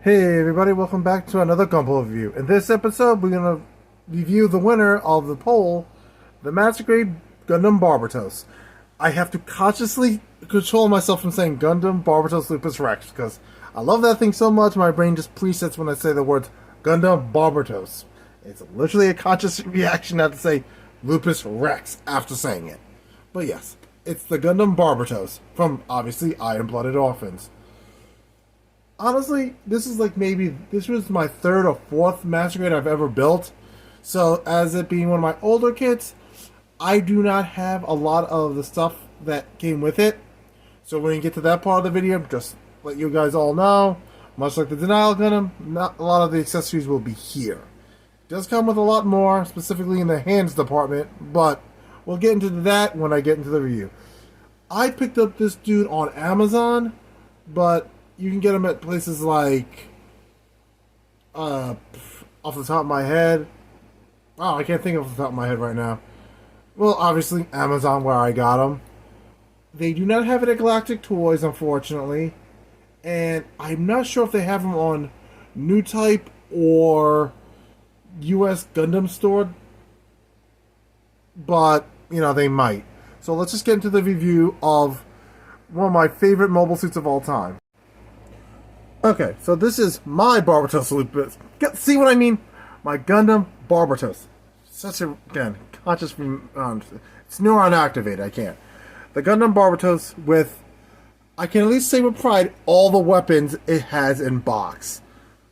Hey everybody, welcome back to another Gundam review. In this episode, we're going to review the winner of the poll, the Master Grade Gundam Barbatos. I have to consciously control myself from saying Gundam Barbatos Lupus Rex, because I love that thing so much, my brain just presets when I say the words Gundam Barbatos. It's literally a conscious reaction not to say Lupus Rex after saying it. But yes, it's the Gundam Barbatos from, obviously, Iron-Blooded Orphans. Honestly, this was my third or fourth Master Grade I've ever built. So, as it being one of my older kits, I do not have a lot of the stuff that came with it. So when you get to that part of the video, just let you guys all know, much like the Denial Gundam, not a lot of the accessories will be here. It does come with a lot more, specifically in the hands department, but we'll get into that when I get into the review. I picked up this dude on Amazon, but you can get them at places like, off the top of my head, I can't think off the top of my head right now. Well, obviously, Amazon, where I got them. They do not have it at Galactic Toys, unfortunately. And I'm not sure if they have them on New Type or US Gundam Store. But, they might. So let's just get into the review of one of my favorite mobile suits of all time. Okay, so this is my Barbatos Lupus. See what I mean? My Gundam Barbatos. Such a, again, conscious from, it's neuron activated, I can't. The Gundam Barbatos with, I can at least say with pride, all the weapons it has in box.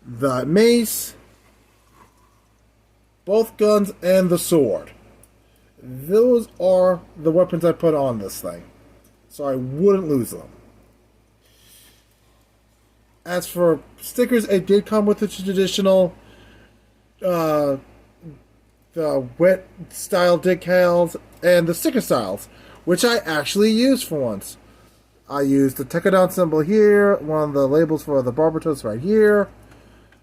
The mace, both guns, and the sword. Those are the weapons I put on this thing. So I wouldn't lose them. As for stickers, it did come with the traditional the wet style decals and the sticker styles, which I actually used for once. I used the Tekadon symbol here, one of the labels for the Barbatos right here,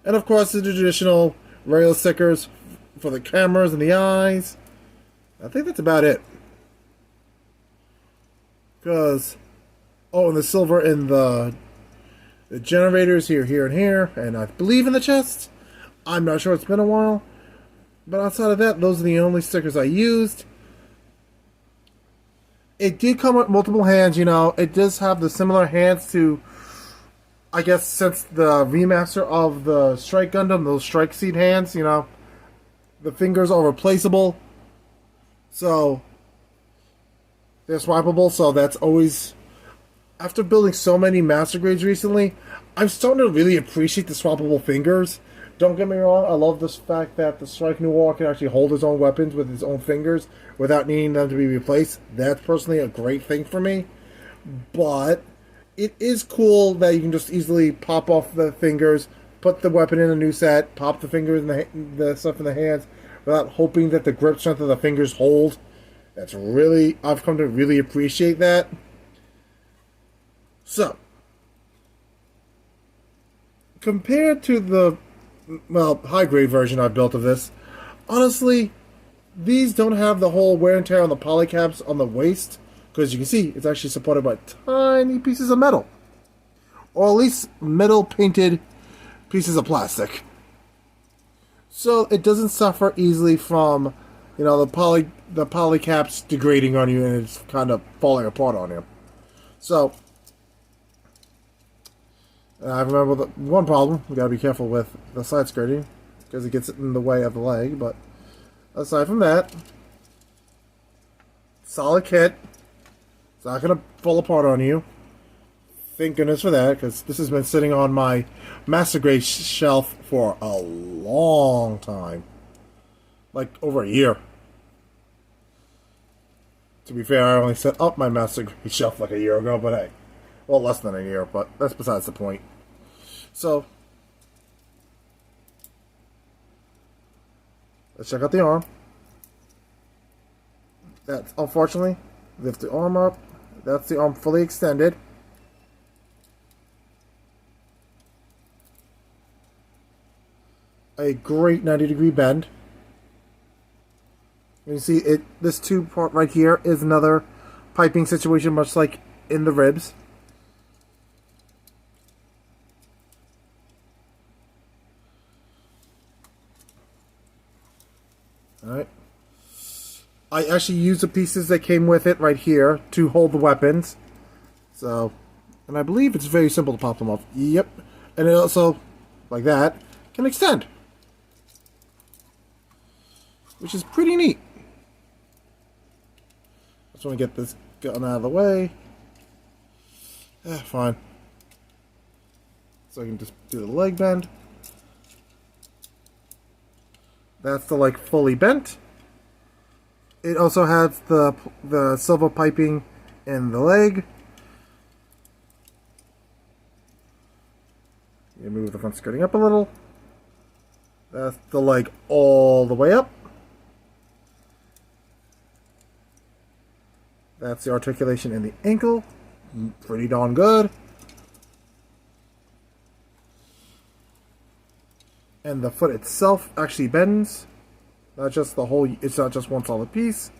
and of course the traditional rail stickers for the cameras and the eyes. I think that's about it. And the silver in the generators here, and here, and I believe in the chest. I'm not sure, it's been a while. But outside of that, those are the only stickers I used. It did come with multiple hands, It does have the similar hands to, I guess, since the remaster of the Strike Gundam, those Strike Seed hands, The fingers are replaceable. So, they're swappable, so that's always... After building so many Master Grades recently, I'm starting to really appreciate the swappable fingers. Don't get me wrong, I love this fact that the Strike Noir can actually hold his own weapons with his own fingers without needing them to be replaced. That's personally a great thing for me. But it is cool that you can just easily pop off the fingers, put the weapon in a new set, pop the fingers and the stuff in the hands without hoping that the grip strength of the fingers hold. I've come to really appreciate that. So, compared to the, high-grade version I've built of this, honestly, these don't have the whole wear and tear on the polycaps on the waist, because you can see it's actually supported by tiny pieces of metal. Or at least metal-painted pieces of plastic. So, it doesn't suffer easily from, the polycaps degrading on you and it's kind of falling apart on you. So, I remember the one problem, we gotta be careful with the side skirting, because it gets in the way of the leg, but aside from that, solid kit. It's not gonna fall apart on you. Thank goodness for that, because this has been sitting on my Master Grade shelf for a long time. Like, over a year. To be fair, I only set up my Master Grade shelf like a year ago, but hey. Well, less than a year, but that's besides the point. So, let's check out the arm. That's, unfortunately, lift the arm up. That's the arm fully extended. A great 90-degree bend. You see, this tube part right here is another piping situation, much like in the ribs. Alright. I actually used the pieces that came with it right here to hold the weapons. So, and I believe it's very simple to pop them off. Yep. And it also, like that, can extend. Which is pretty neat. Just want to get this gun out of the way. Fine. So I can just do the leg bend. That's the like fully bent. It also has the silver piping in the leg. You move the front skirting up a little. That's the leg all the way up. That's the articulation in the ankle. Pretty darn good. And the foot itself actually bends. Not just the whole, it's not just one solid piece.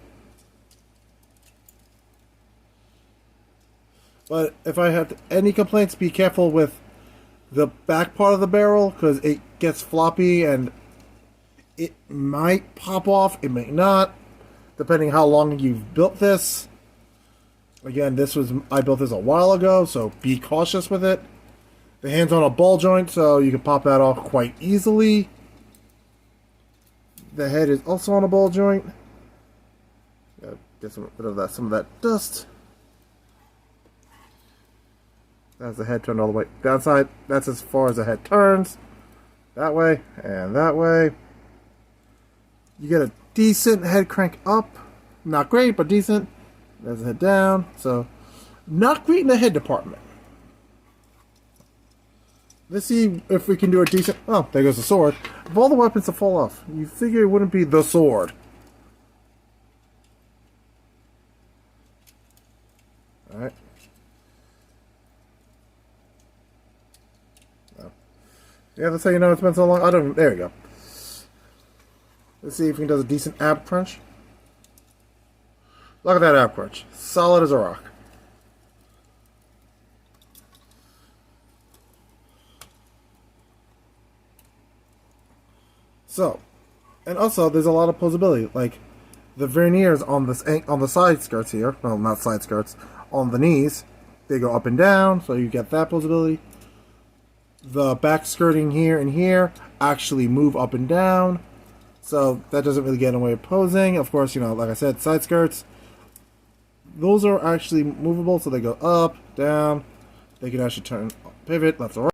But if I have any complaints, be careful with the back part of the barrel because it gets floppy and it might pop off, it may not, depending how long you've built this. Again, I built this a while ago, so be cautious with it. The hand's on a ball joint, so you can pop that off quite easily. The head is also on a ball joint. Get some of that dust. That's the head turned all the way downside. That's as far as the head turns. That way and that way. You get a decent head crank up. Not great, but decent. There's the head down. So, not great in the head department. Let's see if we can do a decent... Oh, there goes the sword. Of all the weapons to fall off, you figure it wouldn't be the sword. Alright. Oh. Yeah, that's how you know it's been so long. I don't... There we go. Let's see if he does a decent ab crunch. Look at that ab crunch. Solid as a rock. So, and also there's a lot of posability. Like the verniers on the side skirts here, well, not side skirts, on the knees, they go up and down, so you get that posability. The back skirting here and here actually move up and down, so that doesn't really get in the way of posing. Of course, you know, like I said, side skirts, those are actually movable, so they go up, down. They can actually turn, pivot left or right.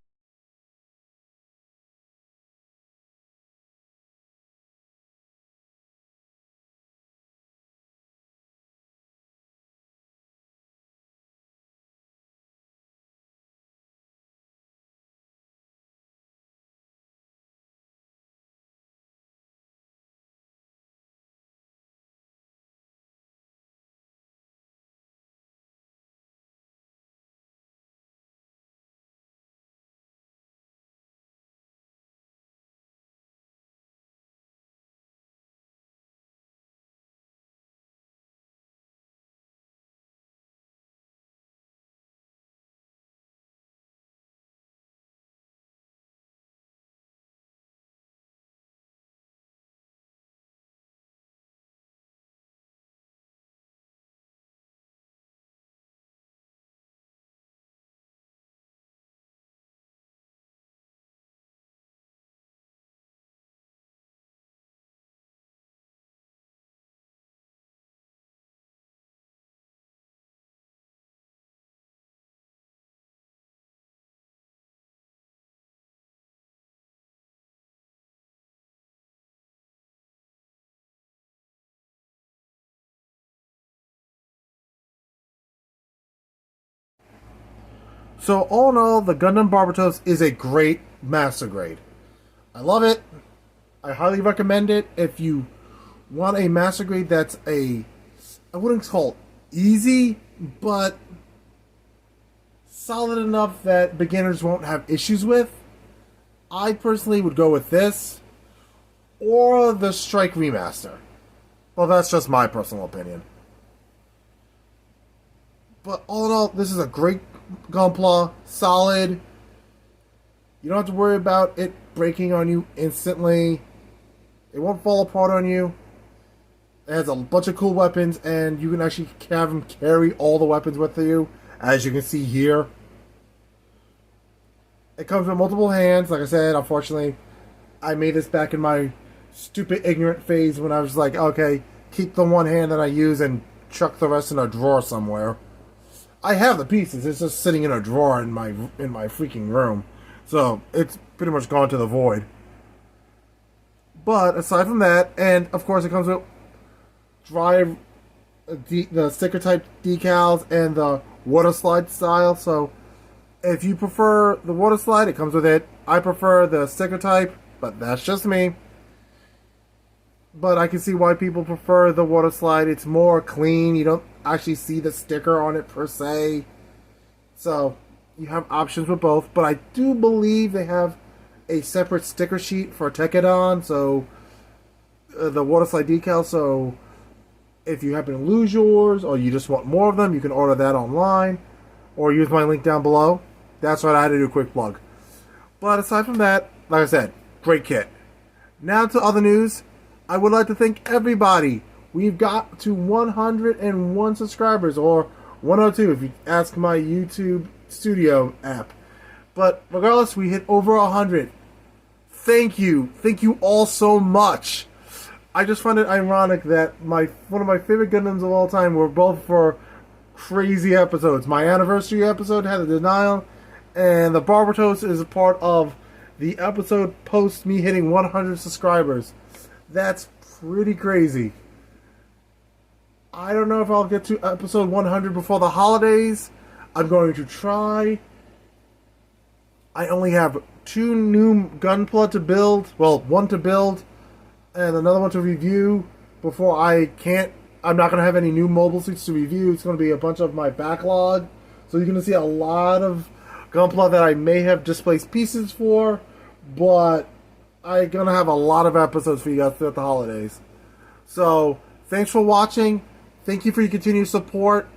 So all in all, the Gundam Barbatos is a great master grade. I love it. I highly recommend it if you want a master grade that's I wouldn't call it easy, but solid enough that beginners won't have issues with. I personally would go with this or the Strike Remaster. Well, that's just my personal opinion. But all in all, this is a great Gunpla, solid. You don't have to worry about it breaking on you instantly. It won't fall apart on you. It has a bunch of cool weapons, and you can actually have them carry all the weapons with you, as you can see here. It comes with multiple hands. Like I said, unfortunately, I made this back in my stupid, ignorant phase when I was like, okay, keep the one hand that I use and chuck the rest in a drawer somewhere. I have the pieces. It's just sitting in a drawer in my freaking room. So it's pretty much gone to the void. But aside from that, and of course it comes with the sticker type decals and the water slide style. So if you prefer the water slide, it comes with it. I prefer the sticker type, but that's just me. But I can see why people prefer the water slide. It's more clean. You don't actually see the sticker on it per se. So you have options with both. But I do believe they have a separate sticker sheet for Tekadon. So the water slide decal. So if you happen to lose yours or you just want more of them, you can order that online or use my link down below. That's what I had to do a quick plug. But aside from that, like I said, great kit. Now to other news. I would like to thank everybody. We've got to 101 subscribers, or 102 if you ask my YouTube Studio app. But regardless, we hit over 100. Thank you. Thank you all so much. I just find it ironic that one of my favorite Gundams of all time were both for crazy episodes. My anniversary episode had a denial, and the Barbatos is a part of the episode post me hitting 100 subscribers. That's pretty crazy. I don't know if I'll get to episode 100 before the holidays. I'm going to try. I only have 2 new Gunpla to build. Well, 1 to build and another one to review before I'm not going to have any new mobile suits to review. It's going to be a bunch of my backlog. So you're going to see a lot of Gunpla that I may have displaced pieces for, but I'm going to have a lot of episodes for you guys throughout the holidays. So, thanks for watching. Thank you for your continued support.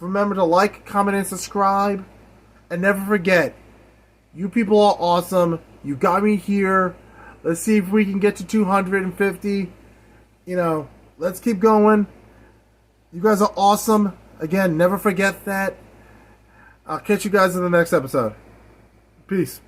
Remember to like, comment, and subscribe. And never forget, you people are awesome. You got me here. Let's see if we can get to 250. Let's keep going. You guys are awesome. Again, never forget that. I'll catch you guys in the next episode. Peace.